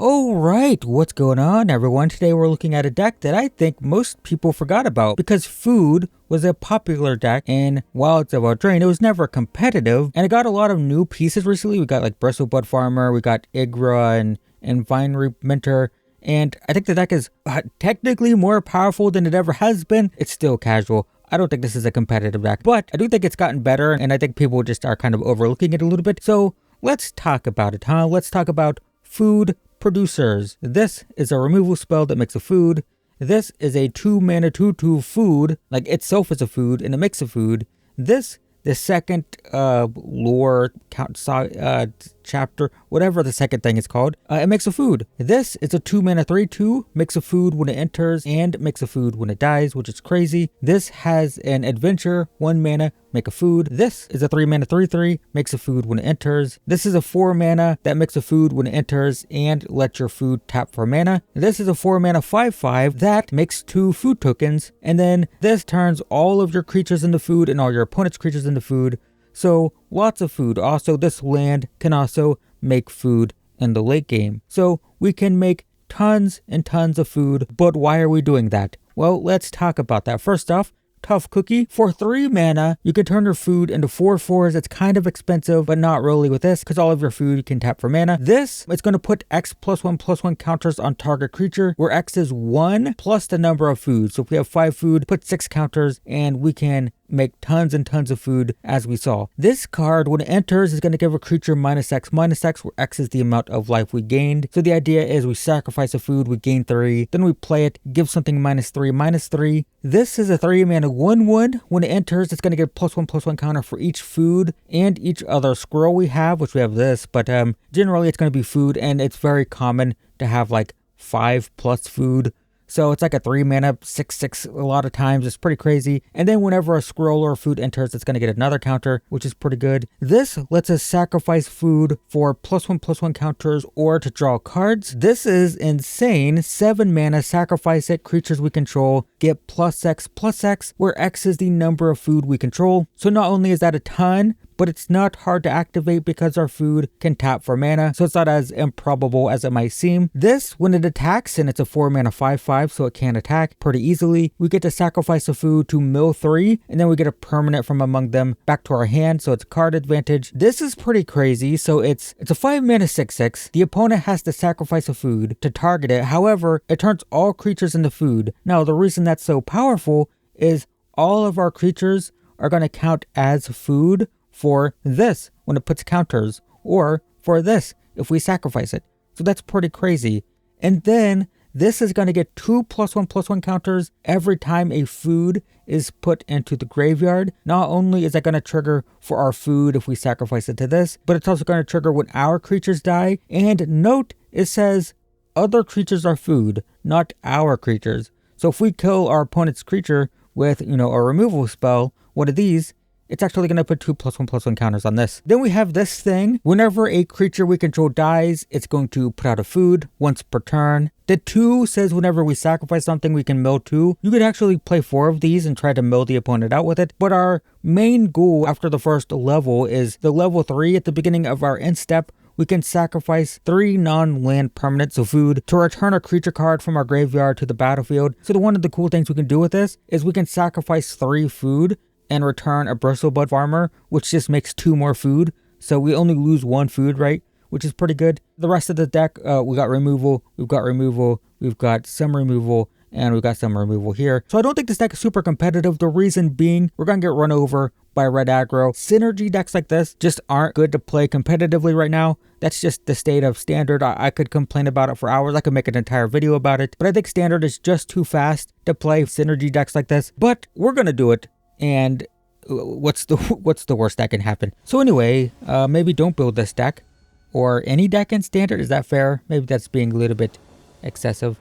Alright, what's going on everyone? Today we're looking at a deck that I think most people forgot about because Food was a popular deck in Wilds of Eldraine. It was never competitive and it got a lot of new pieces recently. We got like Bristlebud Farmer, we got Aggro and Vine Reprinter. And I think the deck is technically more powerful than it ever has been. It's still casual. I don't think this is a competitive deck, but I do think it's gotten better and I think people just are kind of overlooking it a little bit. So let's talk about it, huh? Let's talk about Food Producers. This is a removal spell that makes a food. This is a 2-mana 2/2 food, like itself is a food and it makes a food. This, the second lore chapter, whatever the second thing is called, it makes a food. This is a 2-mana 3/2, makes a food when it enters and makes a food when it dies, which is crazy. This has an adventure, 1 mana, make a food. This is a 3-mana 3/3, makes a food when it enters. This is a 4 mana that makes a food when it enters and lets your food tap for mana. This is a 4 mana 5/5 that makes 2 food tokens, and then this turns all of your creatures into food and all your opponent's creatures into food. So lots of food. Also, this land can also make food in the late game. So we can make tons and tons of food, but why are we doing that? Well, let's talk about that. First off, Tough Cookie. For 3 mana, you can turn your food into 4/4s. It's kind of expensive, but not really with this, because all of your food can tap for mana. This, it's going to put X +1/+1 counters on target creature, where X is 1 plus the number of food. So if we have 5 food, put 6 counters, and we can make tons and tons of food, as we saw. This card, when it enters, is going to give a creature -X, where X is the amount of life we gained. So the idea is we sacrifice a food, we gain 3, then we play it, give something -3. This is a 3-mana 1/1. When it enters, it's going to get +1/+1 counter for each food and each other scroll we have, which we have this, but generally it's going to be food, and it's very common to have like 5+ food. So it's like a 3-mana 6/6 a lot of times. It's pretty crazy. And then whenever a scroll or food enters, it's going to get another counter, which is pretty good. This lets us sacrifice food for +1/+1 counters or to draw cards. This is insane. 7 mana, sacrifice it. Creatures we control get +X, where X is the number of food we control. So not only is that a ton, but it's not hard to activate because our food can tap for mana, so it's not as improbable as it might seem. This, when it attacks, and it's a 4-mana 5/5, so it can attack pretty easily, we get to sacrifice a food to mill 3, and then we get a permanent from among them back to our hand, so it's card advantage. This is pretty crazy, so it's a 5-mana 6/6. The opponent has to sacrifice a food to target it, however, it turns all creatures into food. Now, the reason that's so powerful is all of our creatures are going to count as food for this when it puts counters, or for this if we sacrifice it. So that's pretty crazy. And then this is going to get 2 +1/+1 counters every time a food is put into the graveyard. Not only is that going to trigger for our food if we sacrifice it to this, but it's also going to trigger when our creatures die. And note, it says other creatures are food, not our creatures. So if we kill our opponent's creature with, a removal spell, one of these, it's actually going to put 2 +1/+1 counters on this. Then we have this thing. Whenever a creature we control dies, it's going to put out a food once per turn. The 2 says whenever we sacrifice something, we can mill 2. You could actually play 4 of these and try to mill the opponent out with it. But our main goal after the first level is the level 3 at the beginning of our end step. We can sacrifice 3 non-land permanents of food to return a creature card from our graveyard to the battlefield. So one of the cool things we can do with this is we can sacrifice 3 food and return a Bristlebud Farmer, which just makes 2 more food. So we only lose 1 food, right? Which is pretty good. The rest of the deck, we got removal, we've got some removal, and we've got some removal here. So I don't think this deck is super competitive. The reason being, we're going to get run over by red aggro. Synergy decks like this just aren't good to play competitively right now. That's just the state of standard. I could complain about it for hours. I could make an entire video about it. But I think standard is just too fast to play synergy decks like this. But we're going to do it. And what's the worst that can happen? So anyway, maybe don't build this deck or any deck in standard. Is that fair? Maybe that's being a little bit excessive.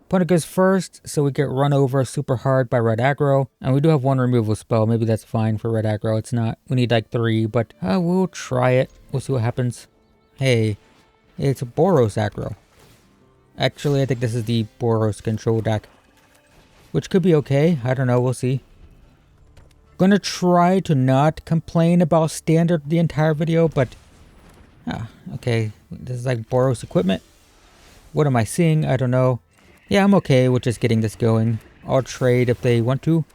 Opponent goes first, so we get run over super hard by red aggro, and we do have 1 removal spell. Maybe that's fine for red aggro. It's not. We need like 3, but we'll try it. We'll see what happens. Hey, it's a Boros aggro. Actually, I think this is the Boros control deck, which could be okay. I don't know. We'll see. Gonna try to not complain about standard the entire video, but okay, this is like Boros equipment. What am I seeing? I don't know. Yeah, I'm okay with just getting this going. I'll trade if they want to.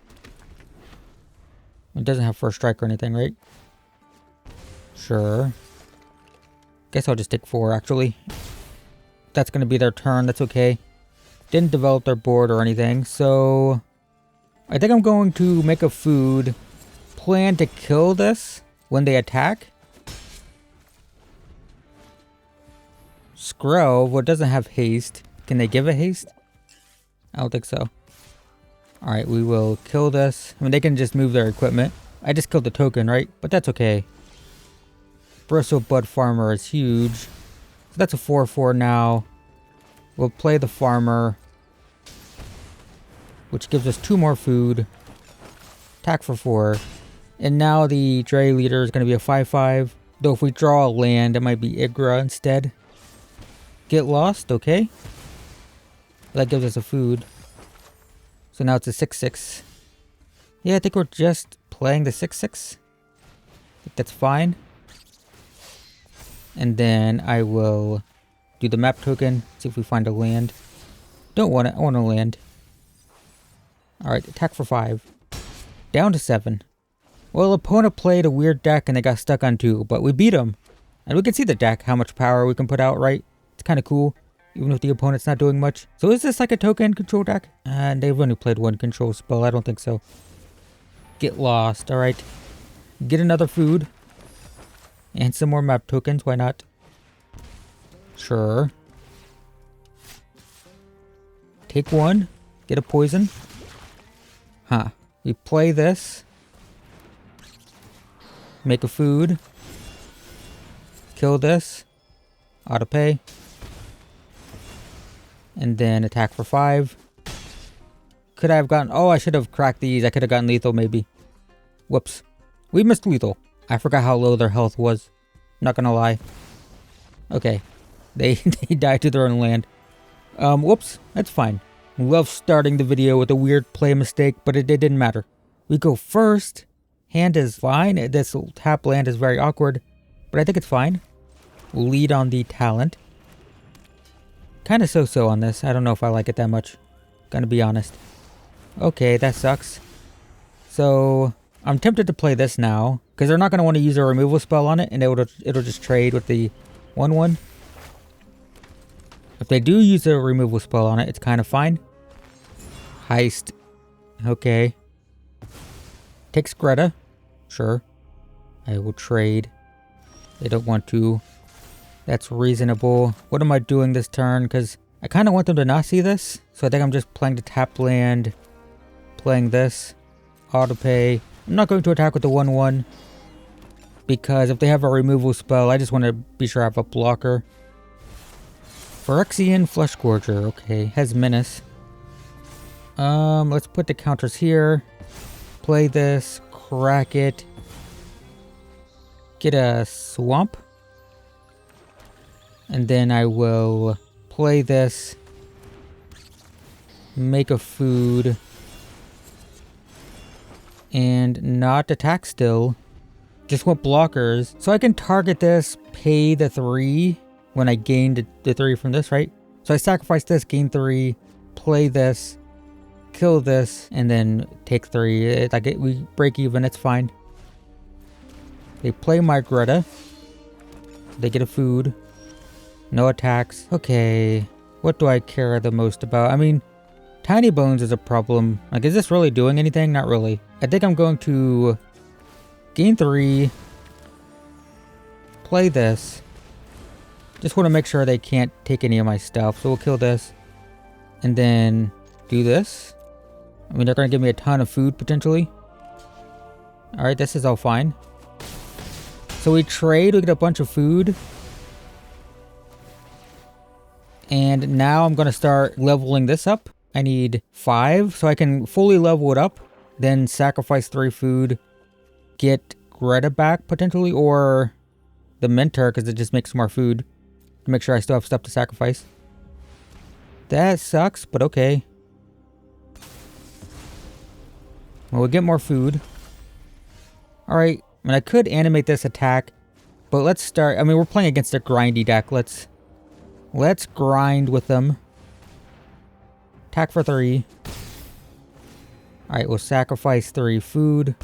It doesn't have first strike or anything, right? Sure. Guess I'll just take 4, actually. That's going to be their turn. That's okay. Didn't develop their board or anything, so... I think I'm going to make a food. Plan to kill this when they attack. Scrove, what doesn't have haste. Can they give a haste? I don't think so. Alright, we will kill this. I mean, they can just move their equipment. I just killed the token, right? But that's okay. Bristle Bud Farmer is huge. So that's a 4/4 now. We'll play the farmer, which gives us 2 more food. Attack for 4. And now the Dre leader is going to be a 5/5. Though if we draw a land, it might be Aggro instead. Get lost, okay. That gives us a food. So now it's a 6/6. Yeah, I think we're just playing the 6/6. I think that's fine. And then I will do the map token, see if we find a land. Don't want it, I want a land. Alright, attack for 5. Down to 7. Well, opponent played a weird deck and they got stuck on 2, but we beat them. And we can see the deck, how much power we can put out, right? It's kind of cool, even if the opponent's not doing much. So is this like a token control deck? And they've only played 1 control spell, I don't think so. Get lost, alright. Get another food. And some more map tokens, why not? Sure. Take 1. Get a poison. Huh. We play this. Make a food. Kill this. Auto pay. And then attack for 5. Could I have gotten... Oh, I should have cracked these. I could have gotten lethal maybe. Whoops. We missed lethal. I forgot how low their health was. Not gonna lie. Okay. They died to their own land. Whoops. That's fine. Love starting the video with a weird play mistake, but it didn't matter. We go first. Hand is fine. This tap land is very awkward, but I think it's fine. We'll lead on the talent. Kind of so-so on this. I don't know if I like it that much. Gonna be honest. Okay, that sucks. So... I'm tempted to play this now, because they're not going to want to use a removal spell on it, and it'll just trade with the 1/1. If they do use a removal spell on it, it's kind of fine. Heist. Okay. Takes Greta. Sure. I will trade. They don't want to. That's reasonable. What am I doing this turn? Because I kind of want them to not see this, so I think I'm just playing the tap land. Playing this. Auto pay. I'm not going to attack with the 1/1 because if they have a removal spell, I just want to be sure I have a blocker. Phyrexian Flesh Gorger, okay, has Menace. Let's put the counters here. Play this, crack it. Get a swamp. And then I will play this. Make a food. And not attack still. Just want blockers. So I can target this, pay the 3 when I gained the 3 from this, right? So I sacrifice this, gain 3, play this, kill this, and then take 3. We break even, it's fine. They play my Greta. They get a food. No attacks. Okay. What do I care the most about? I mean, Tiny Bones is a problem. Like, is this really doing anything? Not really. I think I'm going to gain 3. Play this. Just want to make sure they can't take any of my stuff. So we'll kill this. And then do this. I mean, they're going to give me a ton of food, potentially. Alright, this is all fine. So we trade. We get a bunch of food. And now I'm going to start leveling this up. I need 5, so I can fully level it up. Then sacrifice 3 food. Get Greta back, potentially. Or the Mentor, because it just makes more food. To make sure I still have stuff to sacrifice. That sucks, but okay. Well, we'll get more food. Alright, I mean, I could animate this attack. But let's start. I mean, we're playing against a grindy deck. Let's Let's grind with them. Attack for 3. Alright, we'll sacrifice 3 food.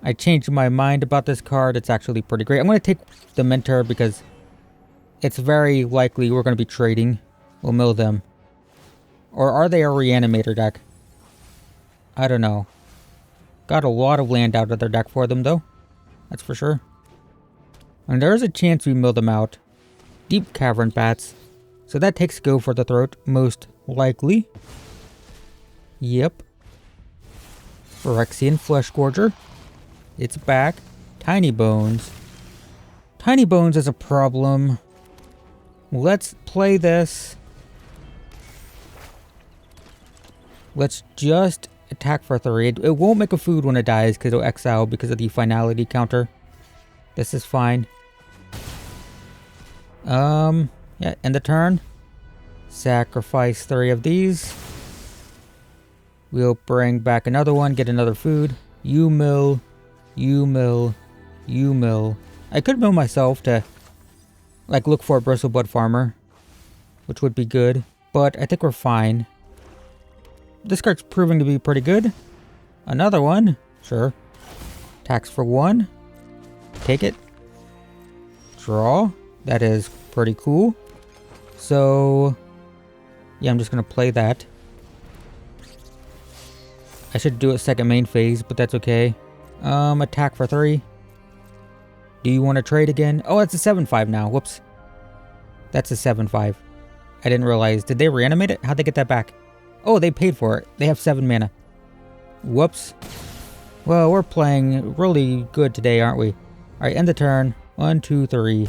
I changed my mind about this card. It's actually pretty great. I'm going to take the Mentor because it's very likely we're going to be trading. We'll mill them. Or are they a Reanimator deck? I don't know. Got a lot of land out of their deck for them, though. That's for sure. And there's a chance we mill them out. Deep Cavern Bats. So that takes Go for the Throat, most likely. Yep. Phyrexian Flesh Gorger. It's back. Tiny Bones. Tiny Bones is a problem. Let's play this. Let's just attack for 3. It won't make a food when it dies because it'll exile because of the finality counter. This is fine. Yeah, end the turn. Sacrifice 3 of these. We'll bring back another one, get another food. You mill. You mill. You mill. I could mill myself to, like, look for a Bristlebud Farmer, which would be good, but I think we're fine. This card's proving to be pretty good. Another one. Sure. Attacks for 1. Take it. Draw. That is pretty cool. So, yeah, I'm just going to play that. I should do a second main phase, but that's okay. Attack for 3. Do you want to trade again? Oh, it's a 7/5 now. Whoops. That's a 7/5. I didn't realize. Did they reanimate it? How'd they get that back? Oh, they paid for it. They have 7 mana. Whoops. Well, we're playing really good today, aren't we? Alright, end the turn. 1, 2, 3.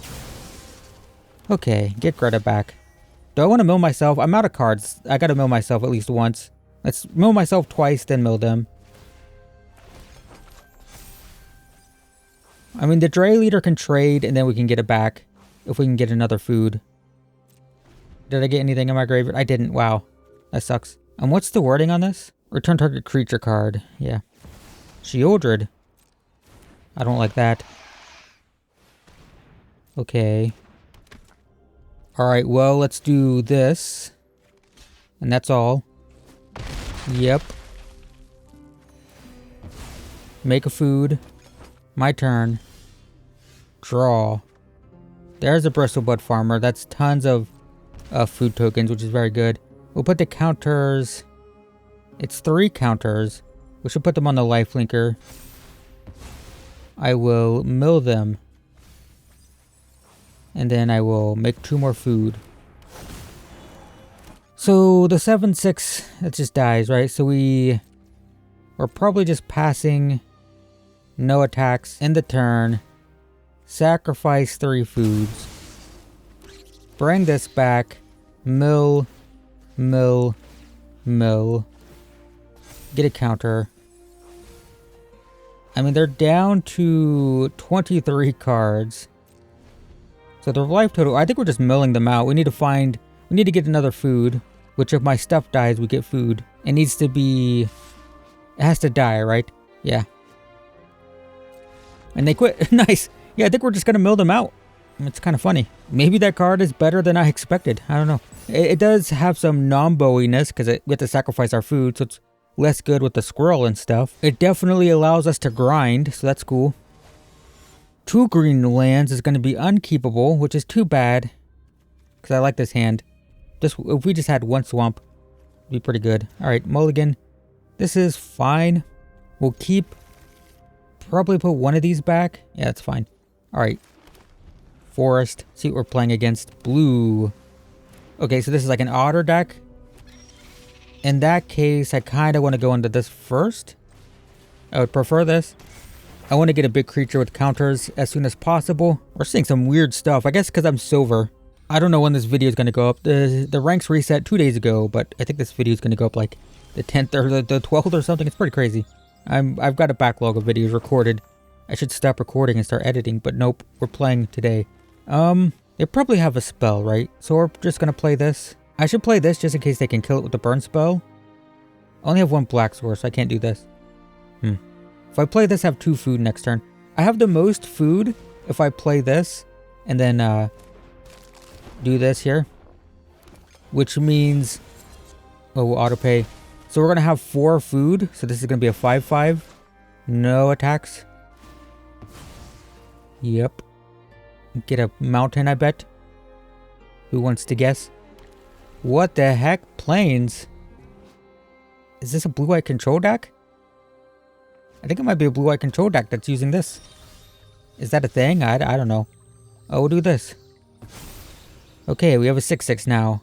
Okay, get Greta back. Do I want to mill myself? I'm out of cards. I gotta mill myself at least once. Let's mill myself twice, then mill them. I mean, the Dray Leader can trade, and then we can get it back. If we can get another food. Did I get anything in my graveyard? I didn't. Wow. That sucks. What's the wording on this? Return target creature card. Yeah. Sheoldred. I don't like that. Okay. Alright, well, let's do this. And that's all. Yep. Make a food. My turn. Draw. There's a Bristlebud Farmer. That's tons of food tokens, which is very good. We'll put the counters. It's 3 counters. We should put them on the lifelinker. I will mill them. And then I will make 2 more food. So the 7/6, it just dies, right? So we're probably just passing. No attacks. End the turn. Sacrifice 3 foods. Bring this back. Mill. Mill. Mill. Get a counter. I mean, they're down to 23 cards. So their life total, I think we're just milling them out. We need to get another food. Which if my stuff dies, we get food. It needs to be, it has to die, right? Yeah. And they quit. Nice. Yeah, I think we're just going to mill them out. It's kind of funny. Maybe that card is better than I expected. I don't know. It does have some non-bowie-ness because we have to sacrifice our food, so it's less good with the squirrel and stuff. It definitely allows us to grind, so that's cool. 2 green lands is going to be unkeepable, which is too bad. Because I like this hand. If we just had 1 swamp, it'd be pretty good. Alright, mulligan. This is fine. We'll keep... Probably put 1 of these back. Yeah, that's fine. Alright. Forest. See what we're playing against. Blue. Okay, so this is like an otter deck. In that case, I kind of want to go into this first. I would prefer this. I want to get a big creature with counters as soon as possible. We're seeing some weird stuff. I guess because I'm silver. I don't know when this video is going to go up. The ranks reset 2 days ago, but I think this video is going to go up like the 10th or the 12th or something. It's pretty crazy. I've got a backlog of videos recorded. I should stop recording and start editing, but nope, we're playing today. They probably have a spell, right? So we're just gonna play this. I should play this just in case they can kill it with the burn spell. I only have 1 black source, so I can't do this. If I play this, I have 2 food next turn. I have the most food if I play this, and then do this here. Which means... Oh, auto pay. So we're going to have 4 food. So this is going to be a 5-5. No attacks. Yep. Get a mountain, I bet. Who wants to guess? What the heck? Plains? Is this a blue-white control deck? I think it might be a blue-white control deck that's using this. Is that a thing? I don't know. Oh, we'll do this. Okay, we have a 6-6 now.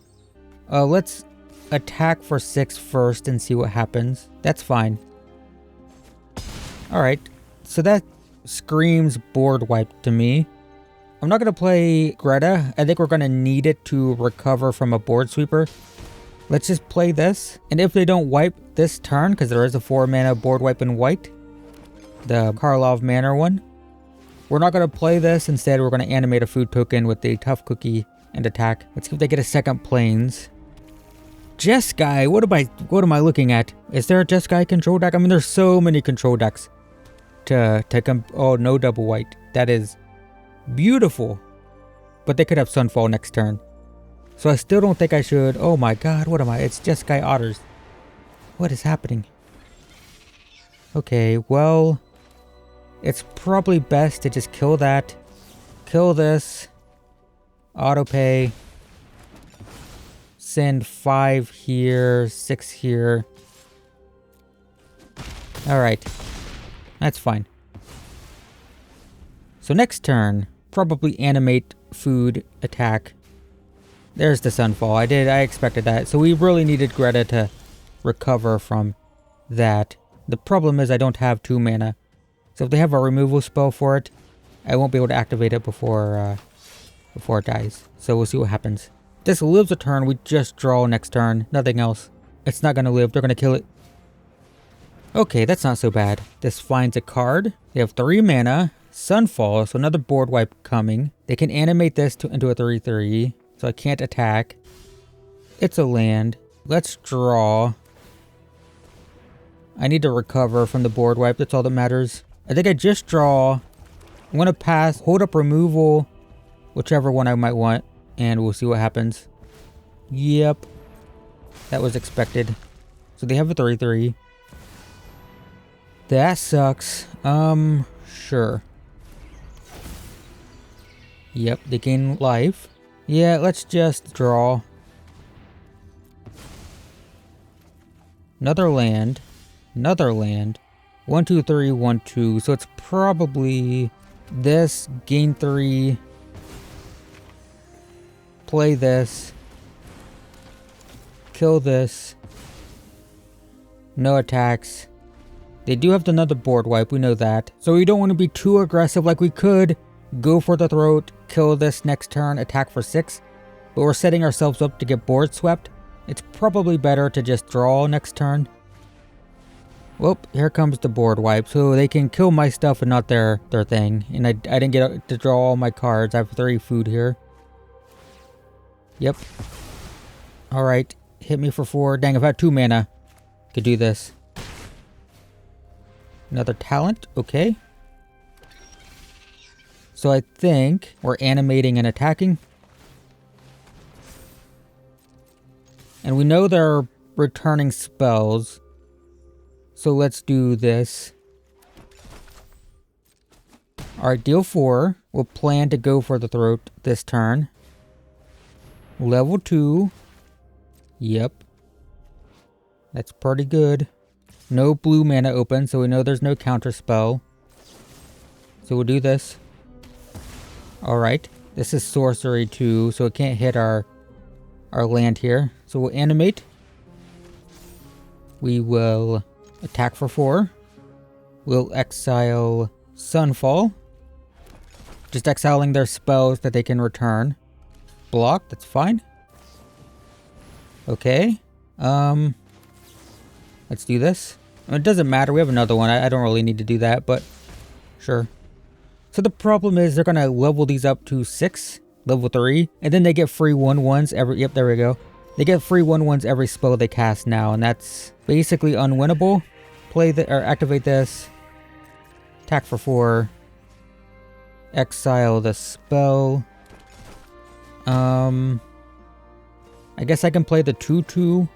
Let's attack for 6 first and see what happens. That's fine. Alright, so that screams board wipe to me. I'm not going to play Greta. I think we're going to need it to recover from a board sweeper. Let's just play this. And if they don't wipe this turn, because there is a 4-mana board wipe in white, the Karlov Manor one, we're not going to play this. Instead, we're going to animate a food token with the Tough Cookie and attack. Let's see if they get a second Plains. Jeskai, what am I looking at? Is there a Jeskai control deck? I mean, there's so many control decks oh, no double white. That is beautiful. But they could have Sunfall next turn. So I still don't think I should. Oh my god, what am I? It's Jeskai Otters. What is happening? Okay, well, it's probably best to just kill that. Kill this. Auto pay. Send 5 here, 6 here. Alright. That's fine. So next turn, probably animate food attack. There's the Sunfall. I expected that. So we really needed Greta to recover from that. The problem is I don't have 2 mana. So if they have a removal spell for it, I won't be able to activate it before it dies. So we'll see what happens. This lives a turn, we just draw next turn, nothing else. It's not going to live, they're going to kill it. Okay, that's not so bad. This finds a card. They have 3 mana, Sunfall, so another board wipe coming. They can animate this into a 3/3, so I can't attack. It's a land. Let's draw. I need to recover from the board wipe, that's all that matters. I think I just draw. I'm going to pass, hold up removal, whichever one I might want. And we'll see what happens. Yep. That was expected. So they have a 3/3. That sucks. Sure. Yep, they gain life. Yeah, let's just draw. Another land. Another land. 1, 2, 3, 1, 2. So it's probably this, gain 3. Play this. Kill this. No attacks. They do have another board wipe, we know that. So we don't want to be too aggressive like we could. Go for the throat, kill this next turn, attack for 6. But we're setting ourselves up to get board swept. It's probably better to just draw next turn. Well, here comes the board wipe. So they can kill my stuff and not their thing. And I didn't get to draw all my cards. I have 3 food here. Yep. Alright. Hit me for 4. Dang, I've had 2 mana. Could do this. Another talent. Okay. So I think we're animating and attacking. And we know they're returning spells. So let's do this. Alright, deal 4. We'll plan to go for the throat this turn. Level 2. Yep. That's pretty good. No blue mana open, so we know there's no counter spell. So we'll do this. Alright. This is sorcery too, so it can't hit our land here. So we'll animate. We will attack for 4. We'll exile Sunfall. Just exiling their spells that they can return. Block, that's fine. Okay. Let's do this. I mean, it doesn't matter, we have another one. I don't really need to do that, but sure. So the problem is they're gonna level these up to 6, level 3, and then they get free 1/1s every, yep, there we go. They get free 1/1s every spell they cast now, and that's basically unwinnable. Or activate this. Attack for 4. Exile the spell. I guess I can play the 2/2.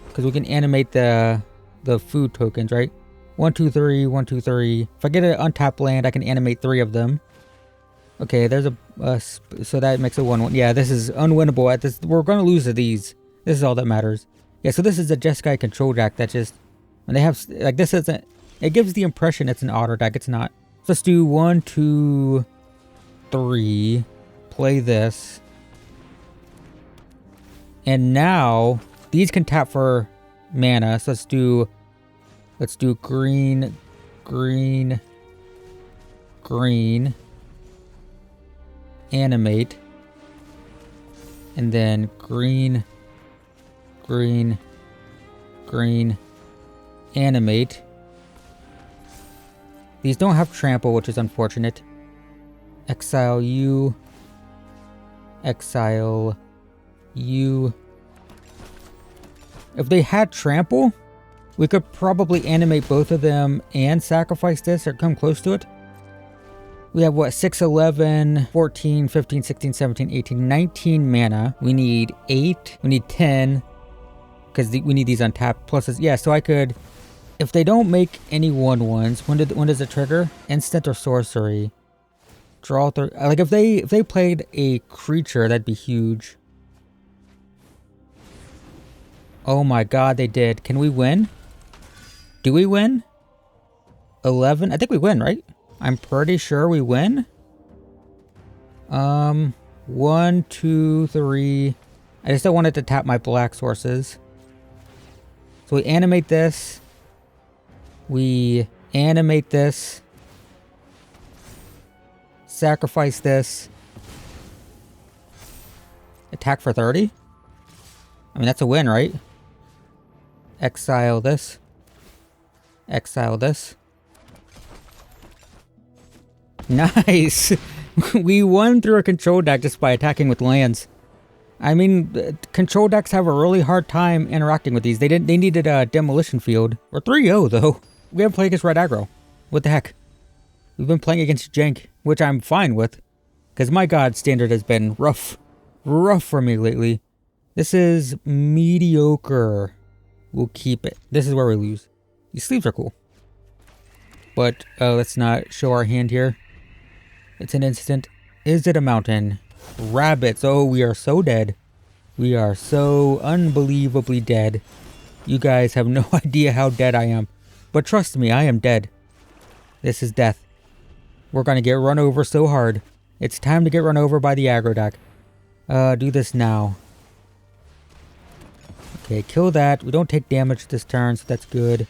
Because we can animate the food tokens, right? 1, 2, 3, 1, 2, 3. If I get an untapped land, I can animate 3 of them. Okay, there's so that makes it 1/1. Yeah, this is unwinnable at this. We're going to lose to these. This is all that matters. Yeah, so this is a Jeskai control deck that just, when they have, like, this isn't, it gives the impression it's an auto deck. It's not. So let's do 1, 2, 3. Play this. And now, these can tap for mana. So let's do green, green, green. Animate. And then green, green, green, animate. These don't have trample, which is unfortunate. Exile you. Exile you. If they had trample, we could probably animate both of them and sacrifice this or come close to it. We have what, 6, 11, 14, 15, 16, 17, 18, 19 mana. We need 8. We need 10. Because we need these untapped pluses. Yeah, so I could, if they don't make any 1/1s, when does it trigger? Instant or sorcery. Draw through. Like if they played a creature, that'd be huge. Oh my god, they did. Can we win? Do we win? 11? I think we win, right? I'm pretty sure we win. 1, 2, 3. I just don't want it to tap my black sources. So we animate this. We animate this. Sacrifice this. Attack for 30? I mean, that's a win, right? Exile this. Exile this. Nice! We won through a control deck just by attacking with lands. I mean, control decks have a really hard time interacting with these. They needed a demolition field. We're 3-0 though. We haven't played against red aggro. What the heck? We've been playing against jank, which I'm fine with. Because my god, standard has been rough. Rough for me lately. This is mediocre. We'll keep it. This is where we lose. These sleeves are cool. But let's not show our hand here. It's an instant. Is it a mountain? Rabbits. Oh, we are so dead. We are so unbelievably dead. You guys have no idea how dead I am. But trust me, I am dead. This is death. We're going to get run over so hard. It's time to get run over by the aggro deck. Do this now. Okay, kill that. We don't take damage this turn, so that's good.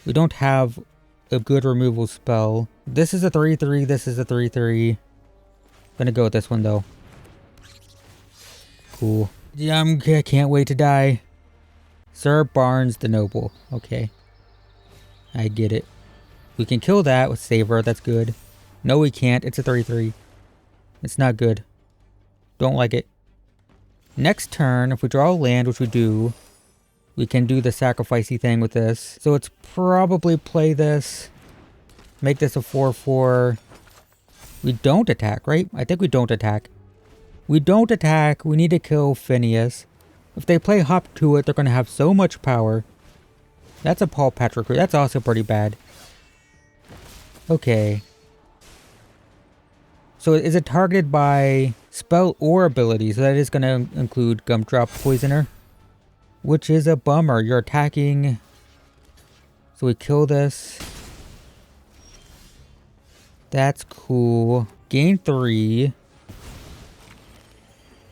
We don't have a good removal spell. This is a 3/3. This is a 3/3. Gonna go with this one though. Cool. Yeah, I can't wait to die. Sir Barnes the Noble. Okay. I get it. We can kill that with Saver. That's good. No, we can't. It's a 3/3. It's not good. Don't like it. Next turn, if we draw a land, which we do, we can do the sacrificey thing with this. So let's probably play this. Make this a 4/4. We don't attack, right? I think we don't attack. We don't attack. We need to kill Phineas. If they play Hop to it, they're going to have so much power. That's a Paul Patrick. That's also pretty bad. Okay. So is it targeted by spell or ability? So that is going to include Gumdrop Poisoner. Which is a bummer. You're attacking. So we kill this. That's cool. Gain 3.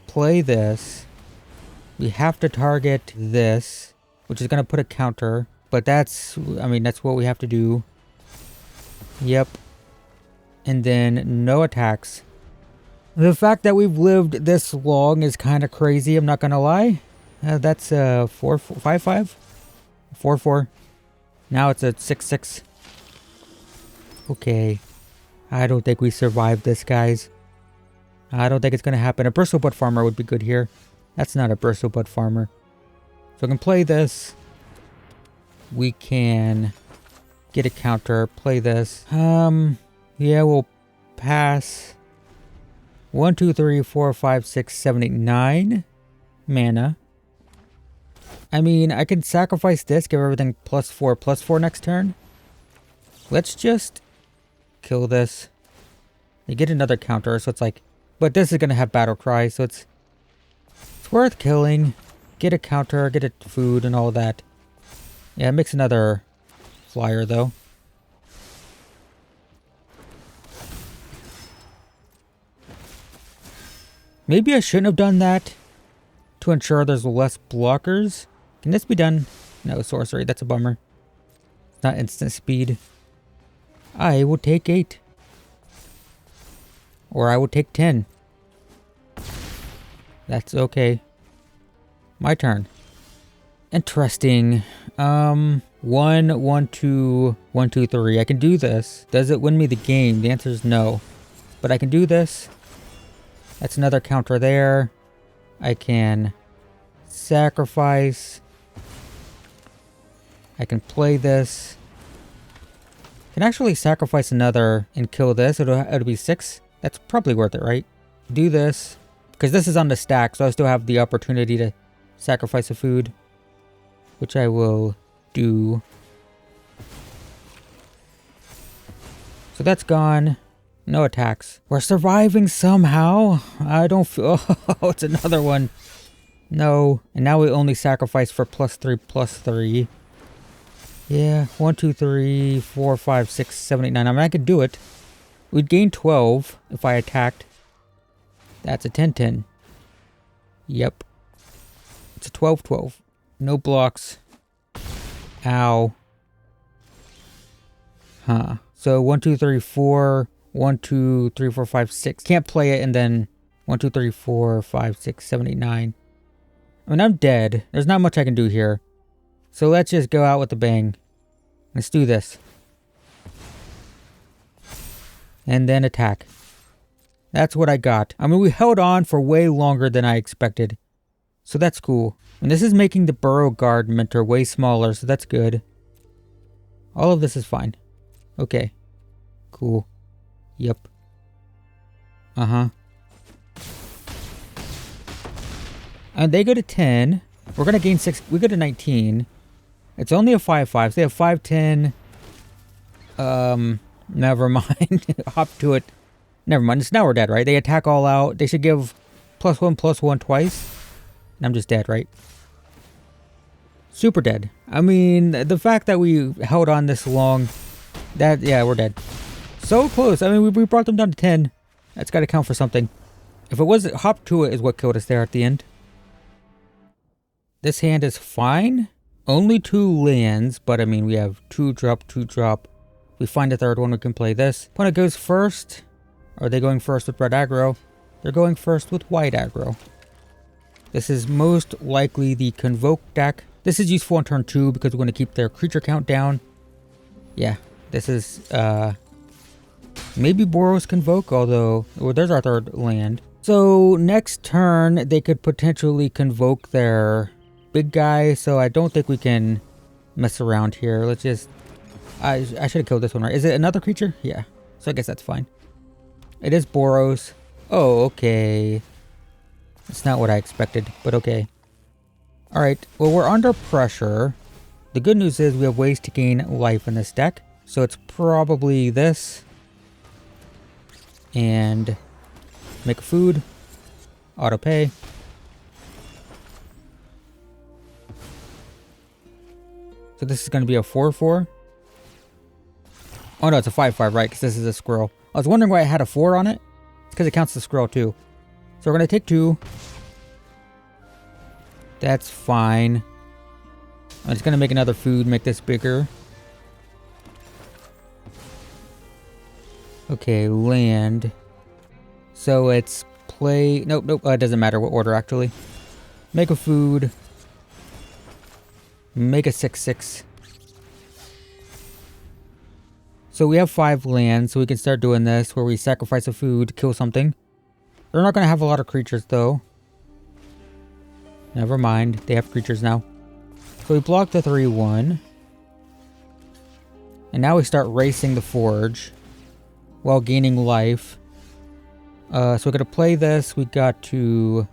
Play this. We have to target this, which is going to put a counter. But that's, I mean, that's what we have to do. Yep. And then no attacks. The fact that we've lived this long is kind of crazy, I'm not going to lie. That's a 5/5? 4/4. Now it's a 6/6. Okay. I don't think we survived this, guys. I don't think it's going to happen. A Bristlebutt Farmer would be good here. That's not a Bristlebutt Farmer. So I can play this. We can get a counter. Play this. Yeah, we'll pass. 1, 2, 3, 4, 5, 6, 7, 8, 9 mana. I mean, I can sacrifice this, give everything +4/+4 next turn. Let's just kill this. You get another counter, so it's like... But this is going to have battle cry, so it's worth killing. Get a counter, get a food and all that. Yeah, it makes another flyer, though. Maybe I shouldn't have done that to ensure there's less blockers. Can this be done? No, sorcery. That's a bummer. It's not instant speed. I will take 8. Or I will take 10. That's okay. My turn. Interesting. 1, 1, 2, 1, 2, 3. I can do this. Does it win me the game? The answer is no. But I can do this. That's another counter there. I can sacrifice. I can play this. I can actually sacrifice another and kill this. It'll be 6. That's probably worth it, right? Do this. Because this is on the stack, so I still have the opportunity to sacrifice a food. Which I will do. So that's gone. No attacks. We're surviving somehow. I don't feel... Oh, it's another one. No. And now we only sacrifice for +3/+3. Yeah. 1, 2, 3, 4, 5, 6, 7, 8, 9. I mean, I could do it. We'd gain 12 if I attacked. That's a 10/10. Yep. It's a 12/12. No blocks. Ow. Huh. So 1, 2, 3, 4... 1, 2, 3, 4, 5, 6. Can't play it and then 1, 2, 3, 4, 5, 6, 7, 8, 9. I mean, I'm dead. There's not much I can do here. So let's just go out with a bang. Let's do this. And then attack. That's what I got. I mean, we held on for way longer than I expected. So that's cool. And this is making the Burrow Guard mentor way smaller, so that's good. All of this is fine. Okay. Cool. Yep. Uh-huh. And they go to 10. We're going to gain 6. We go to 19. It's only a 5/5. So they have 5, 10. Never mind. Hop to it. Never mind. It's now we're dead, right? They attack all out. They should give +1/+1 twice. And I'm just dead, right? Super dead. I mean, the fact that we held on this long, that, yeah, we're dead. So close. I mean, we brought them down to 10. That's got to count for something. If it was hop to it is what killed us there at the end. This hand is fine. Only 2 lands, but I mean, we have 2-drop, 2-drop. We find a third one, we can play this. Opponent goes first. Are they going first with red aggro? They're going first with white aggro. This is most likely the Convoke deck. This is useful on turn 2 because we're going to keep their creature count down. Yeah, this is... maybe Boros Convoke, although... Well, there's our third land. So, next turn, they could potentially Convoke their big guy, so I don't think we can mess around here. Let's just... I should have killed this one, right? Is it another creature? Yeah. So I guess that's fine. It is Boros. Oh, okay. It's not what I expected, but okay. Alright, well, we're under pressure. The good news is we have ways to gain life in this deck. So it's probably this. And make a food. Auto pay. So this is going to be a 4/4. Oh no, it's a 5/5, right? Because this is a squirrel. I was wondering why it had a 4 on it. It's because it counts the squirrel too. So we're going to take 2. That's fine. I'm just going to make another food, make this bigger. Okay, land. So it's play... Nope. It doesn't matter what order, actually. Make a food. Make a 6/6. So we have 5 lands, so we can start doing this, where we sacrifice a food, kill something. They're not going to have a lot of creatures, though. Never mind. They have creatures now. So we block the 3/1. And now we start racing the forge while gaining life. So we're gonna play this. We got to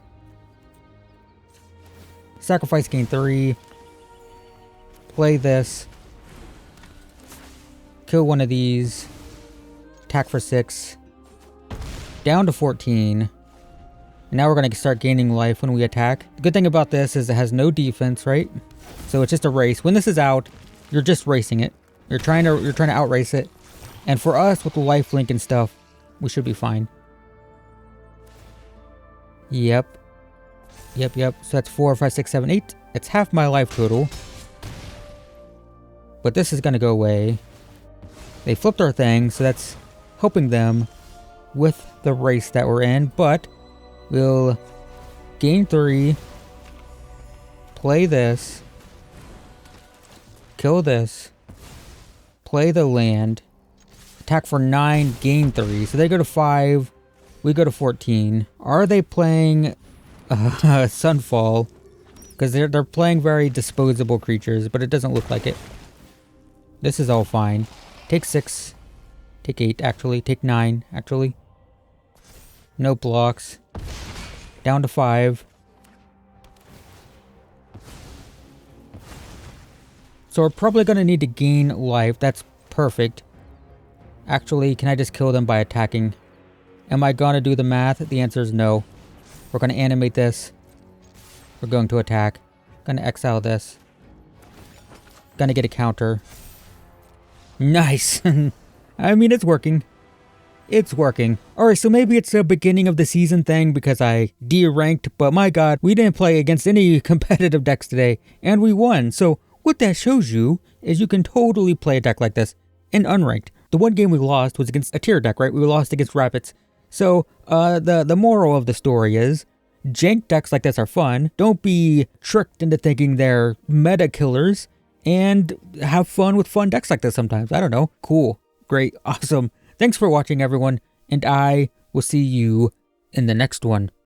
sacrifice, gain 3. Play this. Kill one of these. Attack for 6. Down to 14. And now we're gonna start gaining life when we attack. The good thing about this is it has no defense, right? So it's just a race. When this is out, you're just racing it. You're trying to outrace it. And for us, with the life link and stuff, we should be fine. Yep. So that's 4, 5, 6, 7, 8. It's half my life total. But this is gonna go away. They flipped our thing, so that's helping them with the race that we're in. But we'll gain 3. Play this. Kill this. Play the land. Attack for 9, gain 3. So they go to 5. We go to 14. Are they playing Sunfall? Because they're playing very disposable creatures, but it doesn't look like it. This is all fine. Take 6. Take 8, actually. Take 9, actually. No blocks. Down to 5. So we're probably going to need to gain life. That's perfect. Actually, can I just kill them by attacking? Am I going to do the math? The answer is no. We're going to animate this. We're going to attack. Going to exile this. Going to get a counter. Nice. I mean, it's working. It's working. Alright, so maybe it's a beginning of the season thing because I de-ranked, but my god, we didn't play against any competitive decks today, and we won. So what that shows you is you can totally play a deck like this in unranked. The one game we lost was against a tier deck, right? We lost against Rabbits. So the moral of the story is jank decks like this are fun. Don't be tricked into thinking they're meta killers, and have fun with fun decks like this sometimes. I don't know. Cool. Great. Awesome. Thanks for watching, everyone, and I will see you in the next one.